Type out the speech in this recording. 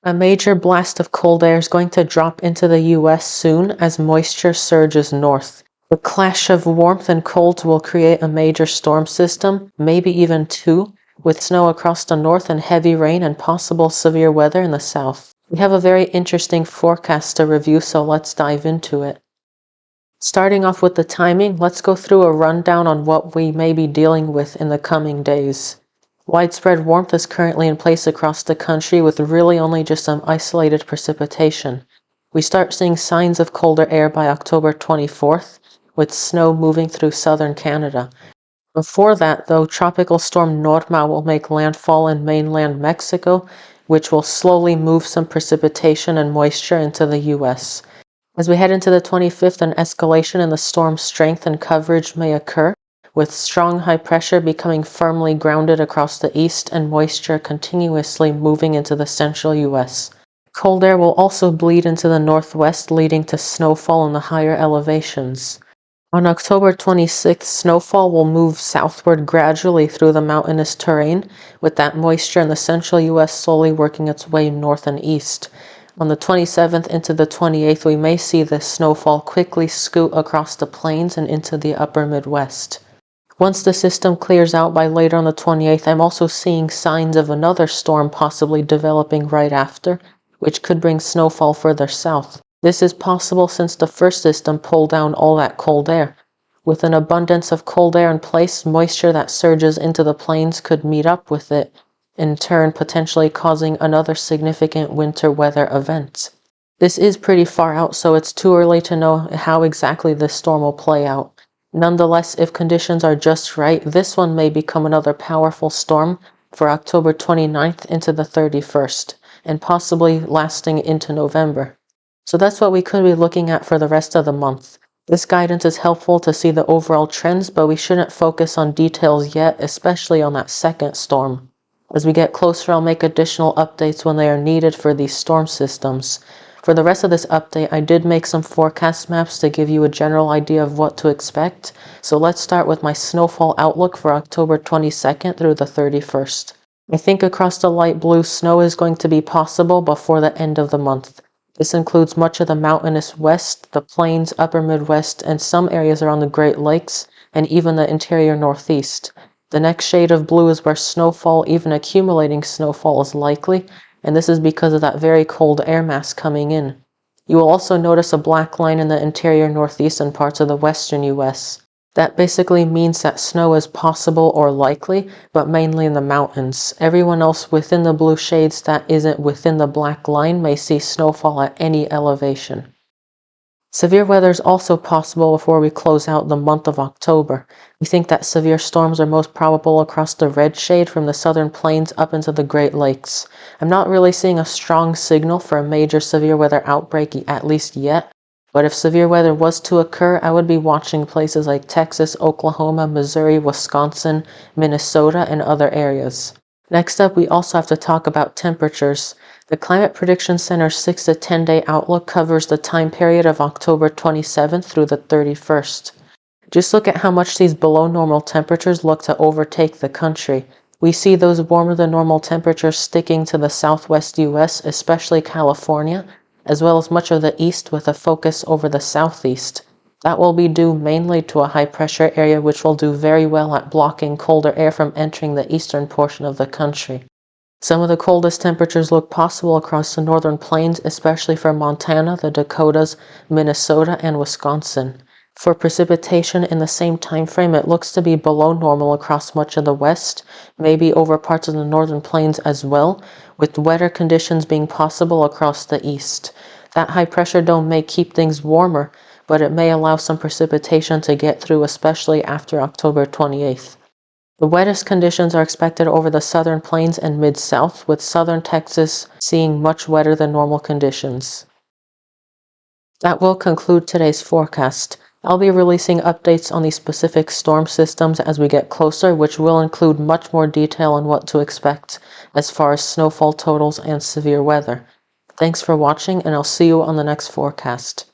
A major blast of cold air is going to drop into the US soon as moisture surges north. The clash of warmth and cold will create a major storm system, maybe even two, with snow across the north and heavy rain and possible severe weather in the south. We have a very interesting forecast to review, so let's dive into it. Starting off with the timing, let's go through a rundown on what we may be dealing with in the coming days. Widespread warmth is currently in place across the country with really only just some isolated precipitation. We start seeing signs of colder air by October 24th, with snow moving through southern Canada. Before that, though, Tropical Storm Norma will make landfall in mainland Mexico, which will slowly move some precipitation and moisture into the US. As we head into the 25th, an escalation in the storm's strength and coverage may occur, with strong high pressure becoming firmly grounded across the east and moisture continuously moving into the central US. Cold air will also bleed into the northwest, leading to snowfall in the higher elevations. On October 26th, snowfall will move southward gradually through the mountainous terrain, with that moisture in the central US slowly working its way north and east. On the 27th into the 28th, we may see the snowfall quickly scoot across the plains and into the upper Midwest. Once the system clears out by later on the 28th, I'm also seeing signs of another storm possibly developing right after, which could bring snowfall further south. This is possible since the first system pulled down all that cold air. With an abundance of cold air in place, moisture that surges into the plains could meet up with it, in turn potentially causing another significant winter weather event. This is pretty far out, so it's too early to know how exactly this storm will play out. Nonetheless, if conditions are just right, this one may become another powerful storm for October 29th into the 31st, and possibly lasting into November. So that's what we could be looking at for the rest of the month. This guidance is helpful to see the overall trends, but we shouldn't focus on details yet, especially on that second storm. As we get closer, I'll make additional updates when they are needed for these storm systems. For the rest of this update, I did make some forecast maps to give you a general idea of what to expect. So let's start with my snowfall outlook for October 22nd through the 31st. I think across the light blue, snow is going to be possible before the end of the month. This includes much of the mountainous west, the plains, upper Midwest, and some areas around the Great Lakes, and even the interior Northeast. The next shade of blue is where snowfall, even accumulating snowfall, is likely, and this is because of that very cold air mass coming in. You will also notice a black line in the interior Northeast and parts of the western US. That basically means that snow is possible or likely, but mainly in the mountains. Everyone else within the blue shades that isn't within the black line may see snowfall at any elevation. Severe weather is also possible before we close out the month of October. We think that severe storms are most probable across the red shade from the southern plains up into the Great Lakes. I'm not really seeing a strong signal for a major severe weather outbreak at least yet, but if severe weather was to occur, I would be watching places like Texas, Oklahoma, Missouri, Wisconsin, Minnesota, and other areas. Next up, we also have to talk about temperatures. The Climate Prediction Center's 6 to 10 day outlook covers the time period of October 27th through the 31st. Just look at how much these below normal temperatures look to overtake the country. We see those warmer than normal temperatures sticking to the southwest US, especially California, as well as much of the east with a focus over the southeast. That will be due mainly to a high pressure area which will do very well at blocking colder air from entering the eastern portion of the country. Some of the coldest temperatures look possible across the northern plains, especially for Montana, the Dakotas, Minnesota, and Wisconsin. For precipitation in the same time frame, it looks to be below normal across much of the west, maybe over parts of the northern plains as well, with wetter conditions being possible across the east. That high pressure dome may keep things warmer, but it may allow some precipitation to get through, especially after October 28th. The wettest conditions are expected over the southern plains and mid-south, with southern Texas seeing much wetter than normal conditions. That will conclude today's forecast. I'll be releasing updates on these specific storm systems as we get closer, which will include much more detail on what to expect as far as snowfall totals and severe weather. Thanks for watching, and I'll see you on the next forecast.